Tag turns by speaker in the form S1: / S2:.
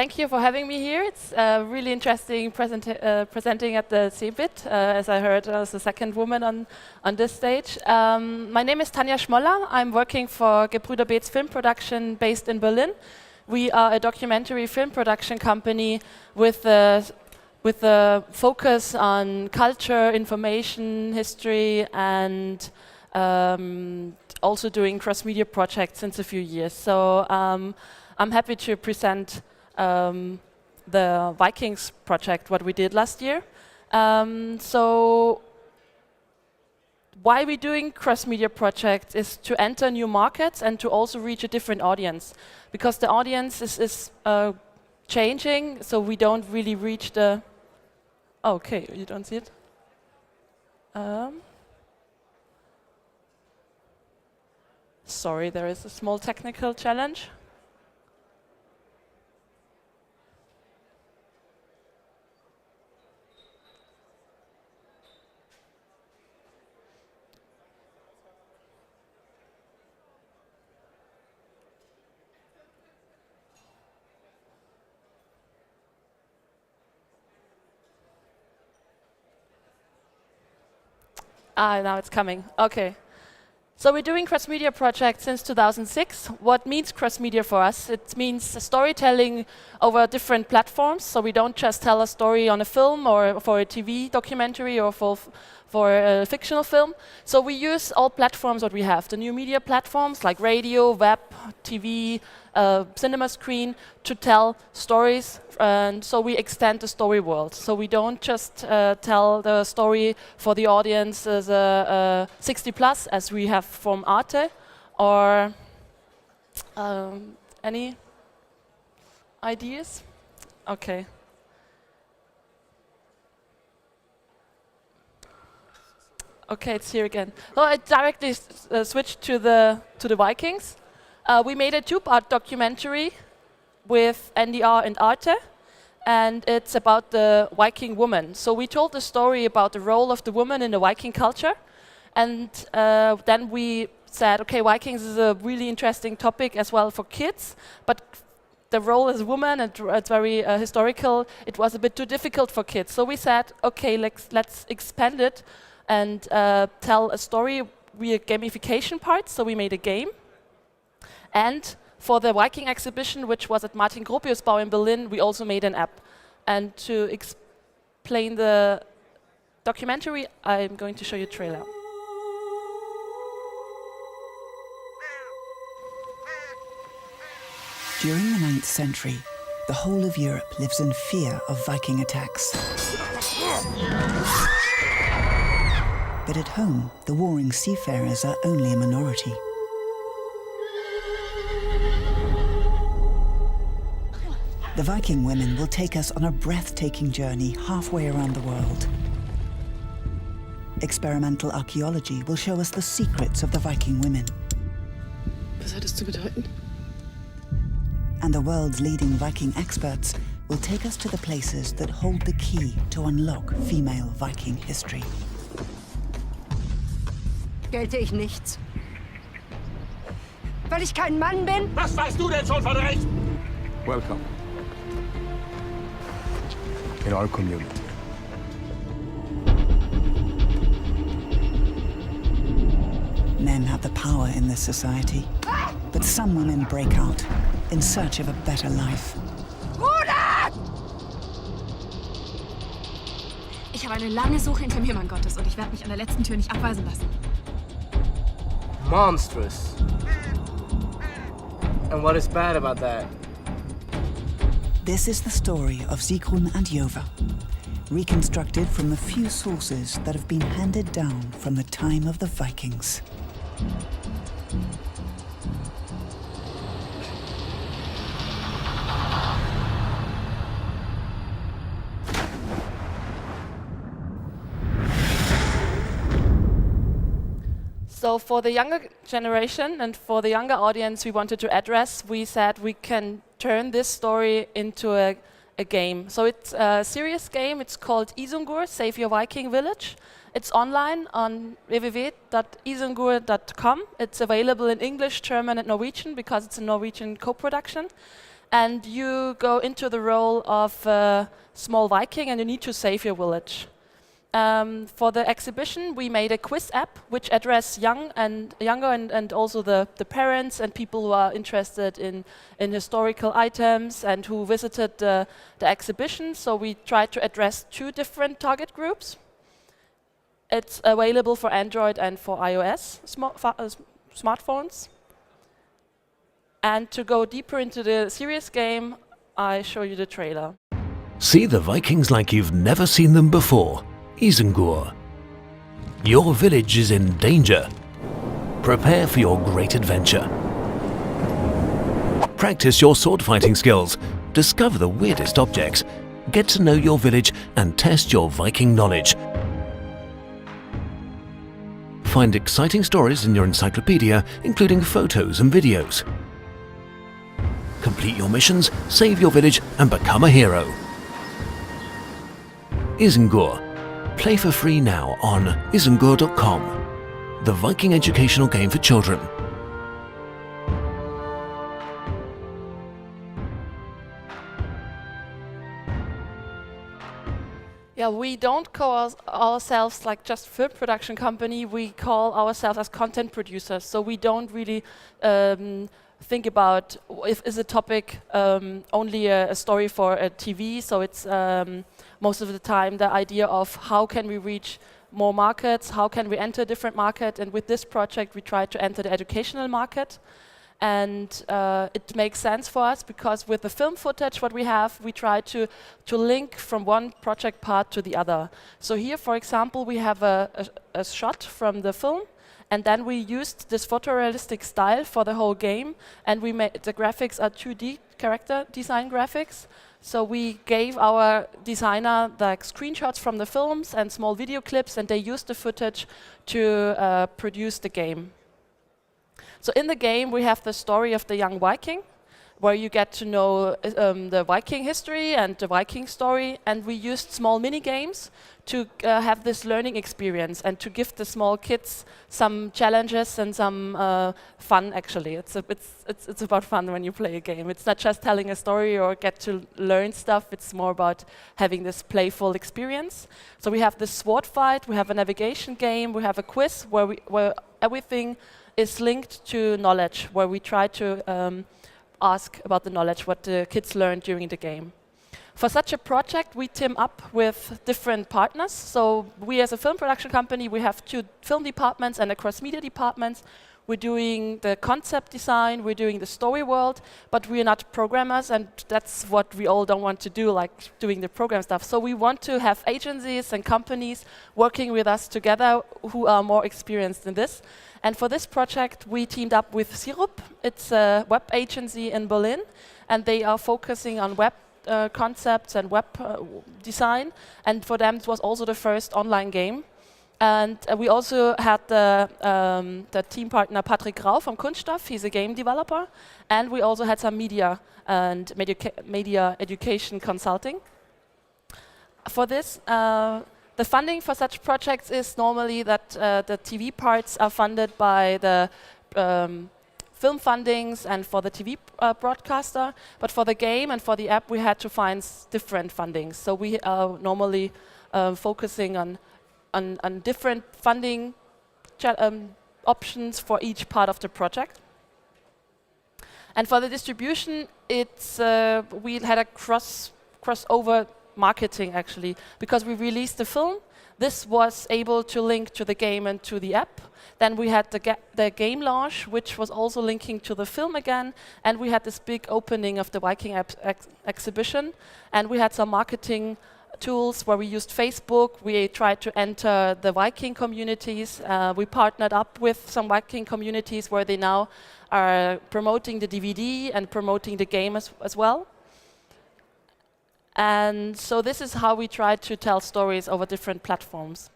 S1: Thank you for having me here. It's really interesting presenting at the CeBIT. As I heard, I was the second woman on this stage. My name is Tanja Schmoller. I'm working for Gebru der Beetz Filmproduktion based in Berlin. We are a documentary film production company with a focus on culture, information, history, and also doing cross-media projects since a few years. So I'm happy to present the Vikings project, what we did last year. So why we're doing cross-media projects is to enter new markets and to also reach a different audience. Because the audience is changing, so we don't really reach the... Okay, you don't see it? Sorry, there is a small technical challenge. Now it's coming. Okay. So we're doing cross-media projects since 2006. What means cross-media for us? It means storytelling over different platforms. So we don't just tell a story on a film or for a TV documentary or for a fictional film. So we use all platforms that we have, the new media platforms like radio, web, TV, cinema screen, to tell stories. And so we extend the story world. So we don't just tell the story for the audience as a 60 plus, as we have from Arte, or any ideas? Okay. Okay, it's here again. Well, I directly switched to the Vikings. We made a two-part documentary with NDR and Arte, and it's about the Viking woman. So we told the story about the role of the woman in the Viking culture, and then we said, okay, Vikings is a really interesting topic as well for kids, but the role as a woman, and it's very historical, it was a bit too difficult for kids. So we said, okay, let's expand it and tell a story via gamification parts. So we made a game. And for the Viking exhibition, which was at Martin Gropiusbau in Berlin, we also made an app. And to explain the documentary, I'm going to show you a trailer.
S2: During the 9th century, the whole of Europe lives in fear of Viking attacks. But at home, the warring seafarers are only a minority. The Viking women will take us on a breathtaking journey halfway around the world. Experimental archaeology will show us the secrets of the Viking women.
S3: Was hat es zu bedeuten?
S2: And the world's leading Viking experts will take us to the places that hold the key to unlock female Viking history.
S4: Gelte ich nichts. Weil ich kein Mann bin?
S5: Was weißt du denn schon von Recht?
S6: Welcome. In our community.
S2: Men have the power in this society, but some women break out in search of a better life.
S4: Bruder!
S3: Ich habe eine lange Suche hinter mir, Mann Gottes, und ich werde mich an der letzten Tür nicht abweisen lassen.
S7: Monstrous. And what is bad about that?
S2: This is the story of Sigrun and Jova, reconstructed from the few sources that have been handed down from the time of the Vikings.
S1: So for the younger generation and for the younger audience we wanted to address, we said we can turn this story into a game. So it's a serious game. It's called Isungur, Save Your Viking Village. It's online on www.isungur.com. It's available in English, German and Norwegian because it's a Norwegian co-production. and you go into the role of a small Viking, and you need to save your village. For the exhibition, we made a quiz app which addressed younger and also the parents and people who are interested in historical items and who visited the exhibition. So we tried to address 2 different target groups. It's available for Android and for iOS smartphones. And to go deeper into the serious game, I show you the trailer.
S5: See the Vikings like you've never seen them before. Isengur. Your village is in danger. Prepare for your great adventure. Practice your sword fighting skills. Discover the weirdest objects. Get to know your village and test your Viking knowledge. Find exciting stories in your encyclopedia, including photos and videos. Complete your missions, save your village, and become a hero. Isengur. Play for free now on isengur.com, the Viking educational game for children.
S1: Yeah, we don't call ourselves like just film production company. We call ourselves as content producers. So we don't really think about if is a topic only a story for a TV. So it's most of the time the idea of how can we reach more markets, how can we enter a different market. And with this project, we try to enter the educational market. And it makes sense for us because with the film footage what we have, we try to link from one project part to the other. So here, for example, we have a shot from the film, and then we used this photorealistic style for the whole game, and we made the graphics are 2D character design graphics. So we gave our designer like screenshots from the films and small video clips, and they used the footage to produce the game. So in the game, we have the story of the young Viking, where you get to know the Viking history and the Viking story. And we used small mini games to have this learning experience and to give the small kids some challenges and some fun. Actually, it's about fun when you play a game. It's not just telling a story or get to learn stuff. It's more about having this playful experience. So we have this sword fight. We have a navigation game. We have a quiz where everything is linked to knowledge, where we try to ask about the knowledge, what the kids learned during the game. For such a project, we team up with different partners. So we as a film production company, we have 2 film departments and a cross-media departments. We're doing the concept design, we're doing the story world, but we're not programmers, and that's what we all don't want to do, like doing the program stuff. So we want to have agencies and companies working with us together who are more experienced in this. And for this project, we teamed up with CeBIT. It's a web agency in Berlin, and they are focusing on web concepts and web design. And for them, it was also the first online game. And we also had the team partner Patrick Rau from Kunststoff. He's a game developer. And we also had some media and media education consulting. For this, the funding for such projects is normally that the TV parts are funded by the film fundings and for the TV broadcaster. But for the game and for the app, we had to find different fundings. So we are normally focusing on different funding options for each part of the project. And for the distribution, it's we had a crossover marketing actually, because we released the film. This was able to link to the game and to the app. Then we had the game launch, which was also linking to the film again. And we had this big opening of the Viking exhibition. And we had some marketing tools where we used Facebook. We tried to enter the Viking communities. We partnered up with some Viking communities where they now are promoting the DVD and promoting the game as well. And so this is how we try to tell stories over different platforms.